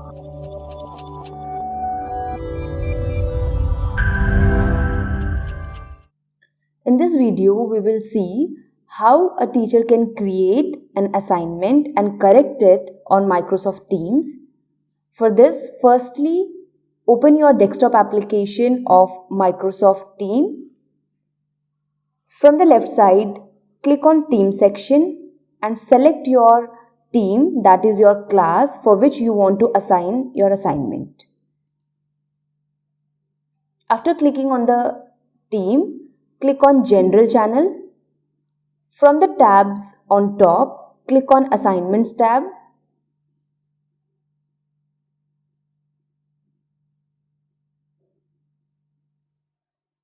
In this video, we will see how a teacher can create an assignment and correct it on Microsoft Teams. For this, firstly, open your desktop application of Microsoft Teams. From the left side, click on Team section and select your team, that is your class for which you want to assign your assignment. After clicking on the team, click on General Channel. From the tabs on top, click on Assignments tab.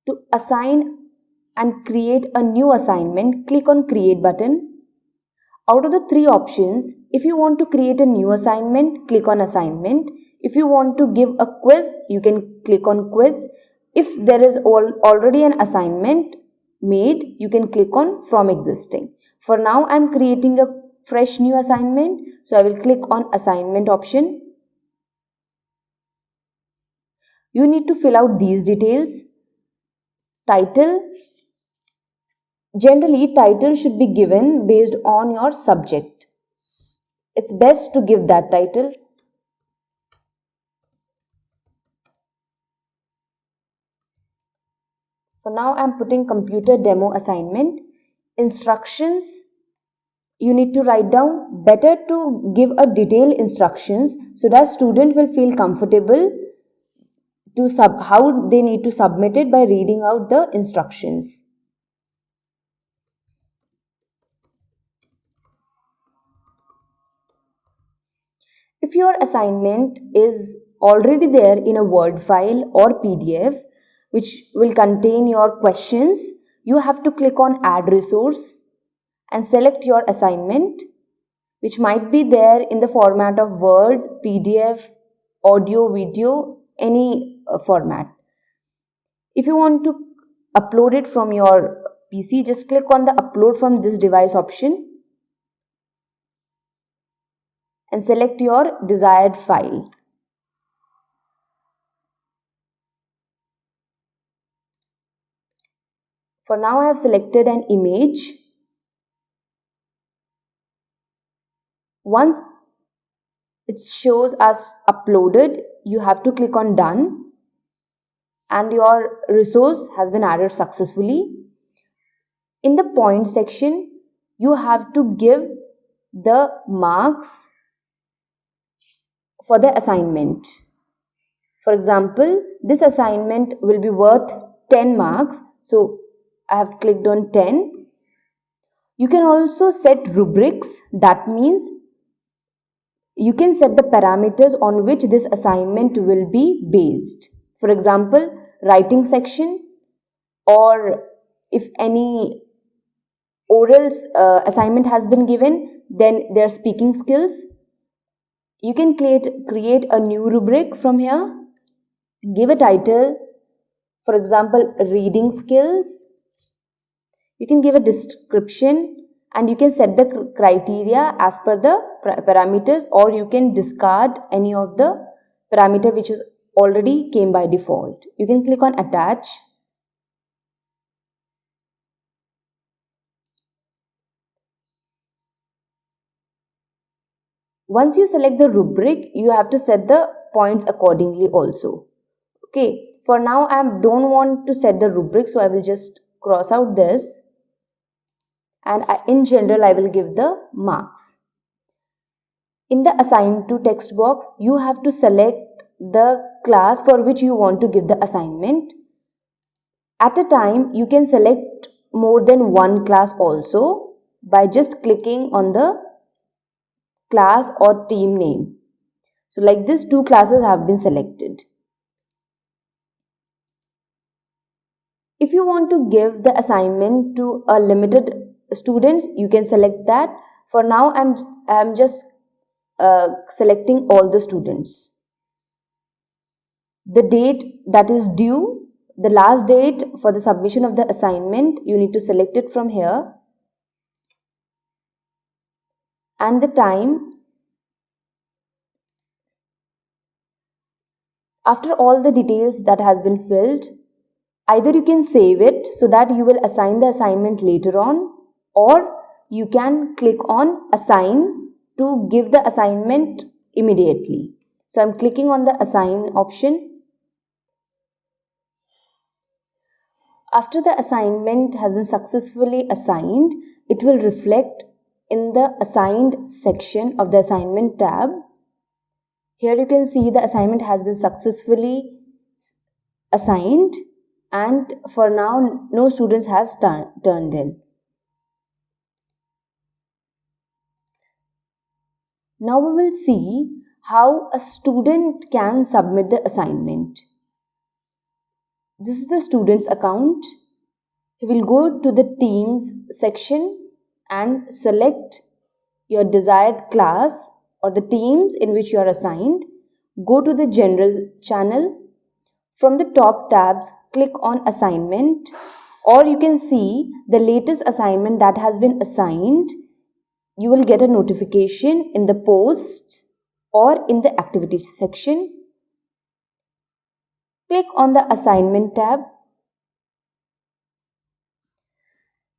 To assign and create a new assignment, click on Create button. Out of the three options, if you want to create a new assignment, click on Assignment. If you want to give a quiz, you can click on Quiz. If there is already an assignment made, you can click on From Existing. For now, I am creating a fresh new assignment, so I will click on Assignment option. You need to fill out these details. Title. Generally, title should be given based on your subject. It's best to give that title. For now, I am putting computer demo assignment. Instructions, you need to write down. Better to give a detailed instructions so that student will feel comfortable to how they need to submit it by reading out the instructions. If your assignment is already there in a Word file or PDF, which will contain your questions, you have to click on Add Resource and select your assignment, which might be there in the format of Word, PDF, audio, video, any format. If you want to upload it from your PC, just click on the Upload from this device option and select your desired file. For now, I have selected an image. Once it shows as uploaded, you have to click on Done and your resource has been added successfully. In the point section, you have to give the marks for the assignment. For example, this assignment will be worth 10 marks. So, I have clicked on 10. You can also set rubrics. That means you can set the parameters on which this assignment will be based. For example, writing section, or if any oral assignment has been given, then their speaking skills. You can create a new rubric from here. Give a title, for example, reading skills. You can give a description and you can set the criteria as per the parameters, or you can discard any of the parameter which is already came by default. You can click on Attach. Once you select the rubric, you have to set the points accordingly also. Okay, for now I don't want to set the rubric, so I will just cross out this. And in general, I will give the marks. In the Assign to text box, you have to select the class for which you want to give the assignment. At a time, you can select more than one class also by just clicking on the class or team name. So like this, 2 classes have been selected. If you want to give the assignment to a limited students, you can select that. For now, I'm just selecting all the students. The date that is due, the last date for the submission of the assignment, you need to select it from here. And the time, After all the details that has been filled, either you can save it so that you will assign the assignment later on, or you can click on assign to give the assignment immediately. So I'm clicking on the assign option. After the assignment has been successfully assigned, it will reflect in the assigned section of the assignment tab. Here you can see the assignment has been successfully assigned, and for now no students has turned in. Now we will see how a student can submit the assignment. This is the student's account. He will go to the teams section and select your desired class or the teams in which you are assigned. Go to the general channel. From the top tabs, click on assignment, or you can see the latest assignment that has been assigned. You will get a notification in the posts or in the activities section. Click on the assignment tab.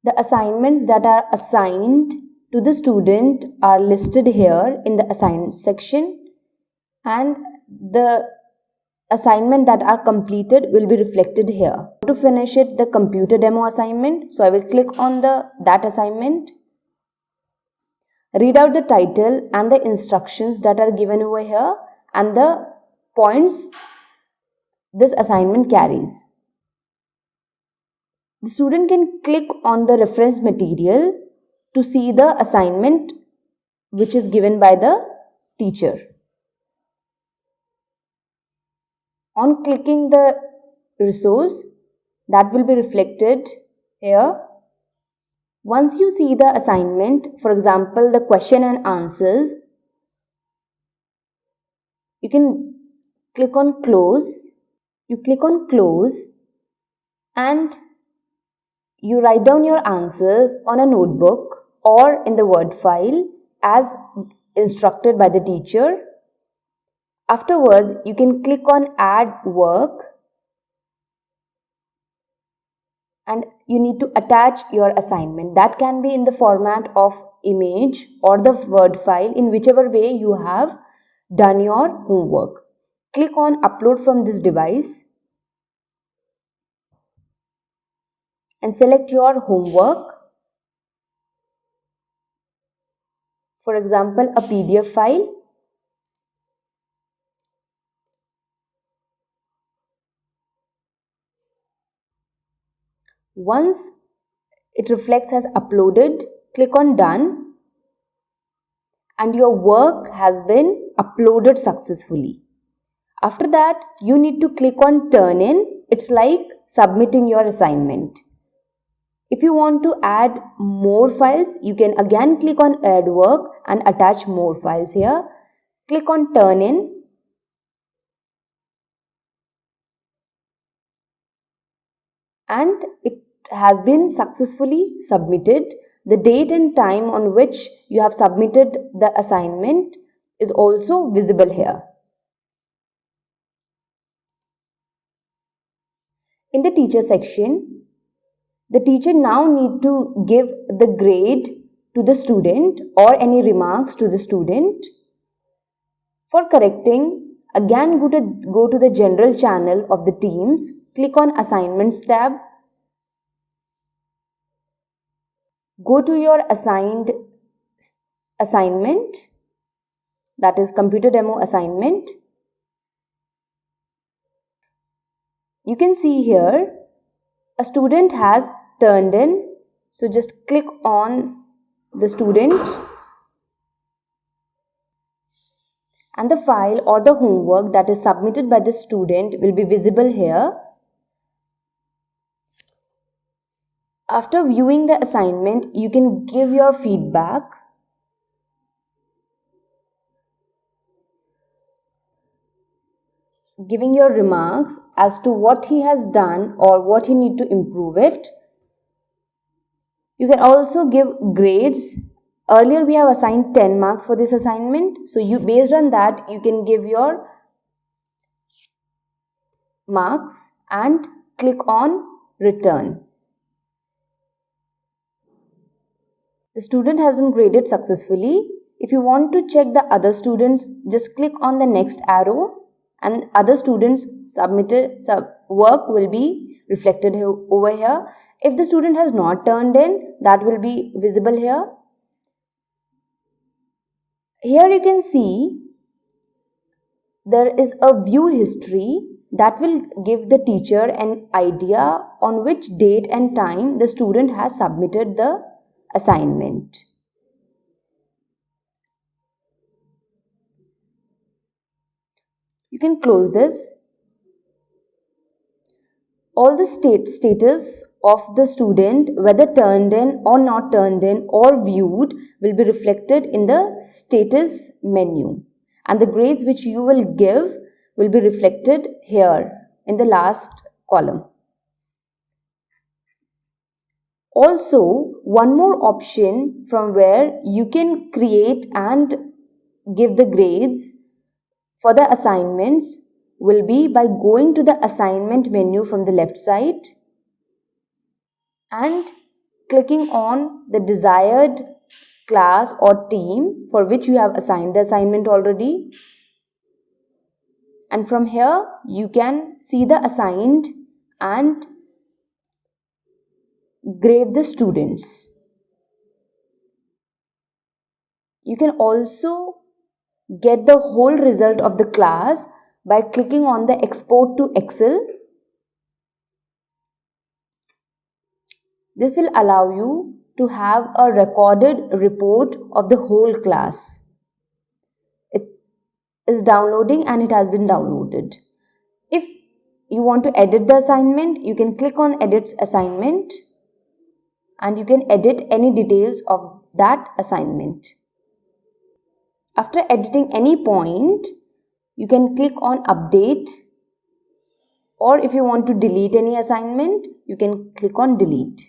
The assignments that are assigned to the student are listed here in the assigned section, and the assignment that are completed will be reflected here. To finish it, the computer demo assignment, so I will click on that assignment. Read out the title and the instructions that are given over here and the points this assignment carries. The student can click on the reference material to see the assignment which is given by the teacher. On clicking the resource, that will be reflected here. Once you see the assignment, for example, the question and answers, you can click on close. You click on close and you write down your answers on a notebook or in the Word file as instructed by the teacher. Afterwards, you can click on add work and you need to attach your assignment. That can be in the format of image or the Word file, in whichever way you have done your homework. Click on upload from this device and select your homework. For example, a PDF file. Once it reflects as uploaded, click on done and your work has been uploaded successfully. After that, you need to click on turn in. It's like submitting your assignment. If you want to add more files, you can again click on add work and attach more files here. Click on turn in. And it has been successfully submitted. The date and time on which you have submitted the assignment is also visible here. In the teacher section, the teacher now need to give the grade to the student or any remarks to the student. For correcting, again go to the general channel of the teams. Click on assignments tab. Go to your assigned assignment, that is computer demo assignment. You can see here a student has turned in. So just click on the student and the file or the homework that is submitted by the student will be visible here. After viewing the assignment, you can give your feedback. Giving your remarks as to what he has done or what he need to improve it. You can also give grades. Earlier we have assigned 10 marks for this assignment. So based on that, you can give your marks and click on return. The student has been graded successfully. If you want to check the other students, just click on the next arrow and other students submitted work will be reflected over here. If the student has not turned in, that will be visible here. Here you can see there is a view history that will give the teacher an idea on which date and time the student has submitted the assignment. You can close this. All the status of the student, whether turned in or not turned in or viewed, will be reflected in the status menu, and the grades which you will give will be reflected here in the last column. Also, one more option from where you can create and give the grades for the assignments will be by going to the assignment menu from the left side and clicking on the desired class or team for which you have assigned the assignment already. And from here you can see the assigned and grade the students. You can also get the whole result of the class by clicking on the export to Excel. This will allow you to have a recorded report of the whole class. It is downloading and it has been downloaded. If you want to edit the assignment, you can click on Edit Assignment and you can edit any details of that assignment. After editing any point, you can click on Update, or if you want to delete any assignment, you can click on Delete.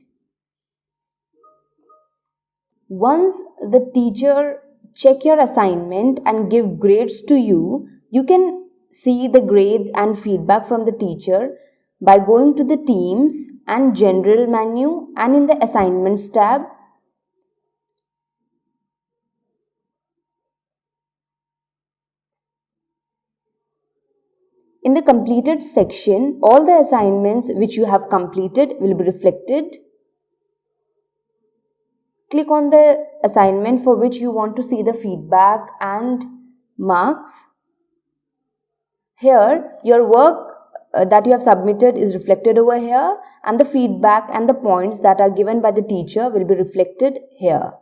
Once the teacher check your assignment and give grades to you, you can see the grades and feedback from the teacher by going to the Teams and General menu and in the Assignments tab. In the completed section, all the assignments which you have completed will be reflected. Click on the assignment for which you want to see the feedback and marks. Here, your work that you have submitted is reflected over here, and the feedback and the points that are given by the teacher will be reflected here.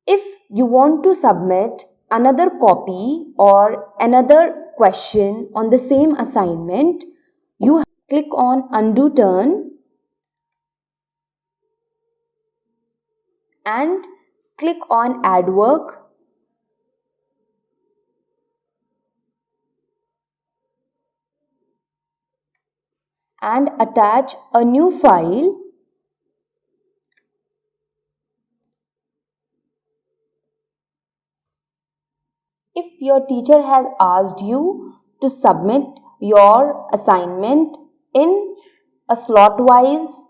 If you want to submit another copy or another question on the same assignment, you click on Undo Turn and click on Add Work. And attach a new file . If your teacher has asked you to submit your assignment in a slot wise,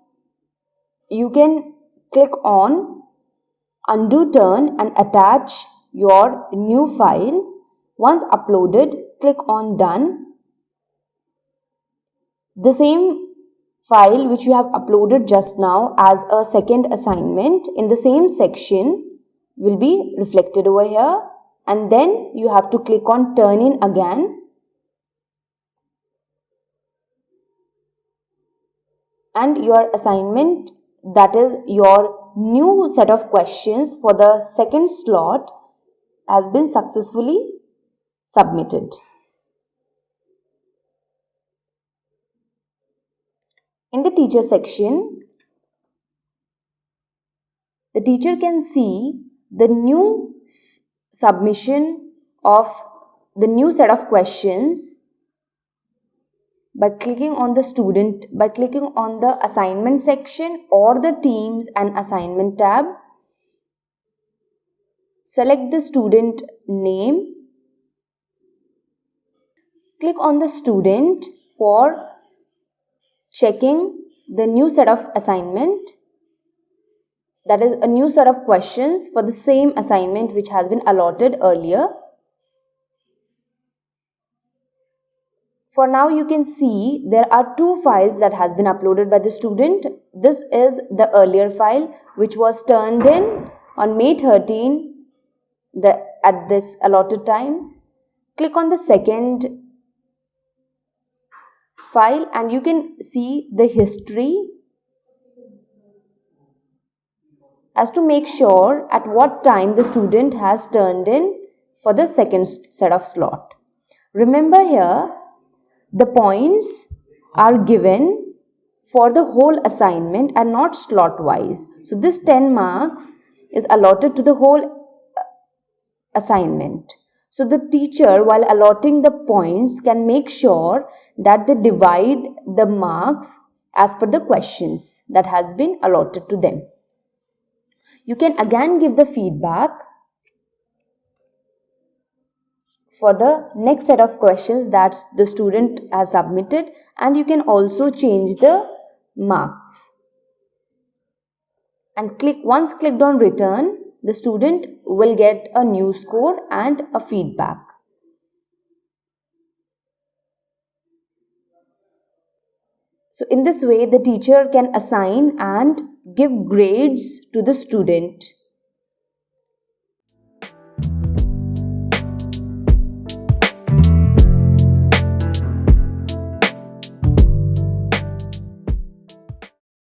you can click on Undo Turn and attach your new file. Once uploaded, click on Done. The same file which you have uploaded just now as a second assignment in the same section will be reflected over here, and then you have to click on Turn In again. And your assignment, that is your new set of questions for the second slot, has been successfully submitted. In the teacher section, the teacher can see the new submission of the new set of questions by clicking on the assignment section or the Teams and Assignment tab. Select the student name. Click on the student for checking the new set of assignment, that is a new set of questions for the same assignment which has been allotted earlier. For now, you can see there are two files that has been uploaded by the student. This is the earlier file which was turned in on May 13 at this allotted time. Click on the second file and you can see the history as to make sure at what time the student has turned in for the second set of slot. Remember here, the points are given for the whole assignment and not slot wise. So this 10 marks is allotted to the whole assignment. So the teacher, while allotting the points, can make sure that they divide the marks as per the questions that has been allotted to them. You can again give the feedback for the next set of questions that the student has submitted, and you can also change the marks. And once clicked on return, the student will get a new score and a feedback. So in this way, the teacher can assign and give grades to the student.